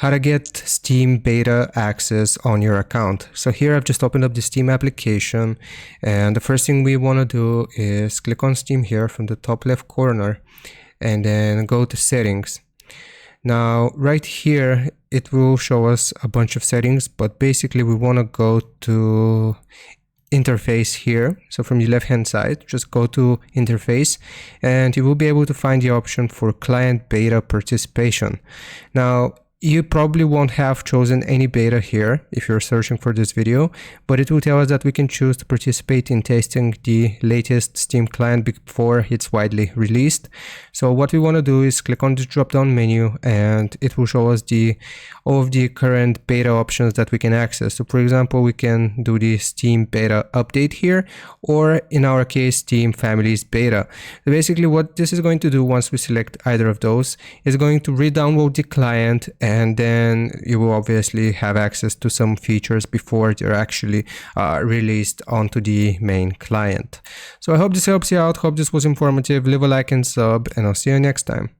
how to get Steam beta access on your account. So here I've just opened up the Steam application, and the first thing we want to do is click on Steam here from the top left corner and then go to settings. Now right here it will show us a bunch of settings, but basically we want to go to interface here. So from the left hand side, just go to interface and you will be able to find the option for client beta participation. Now you probably won't have chosen any beta here if you're searching for this video, but it will tell us that we can choose to participate in testing the latest Steam client before it's widely released. So what we want to do is click on the drop down menu and it will show us all of the current beta options that we can access. So for example, we can do the Steam beta update here, or in our case, Steam families beta. So basically what this is going to do once we select either of those is going to re-download the client, and then you will obviously have access to some features before they're actually released onto the main client. So I hope this helps you out. Hope this was informative. Leave a like and sub, and I'll see you next time.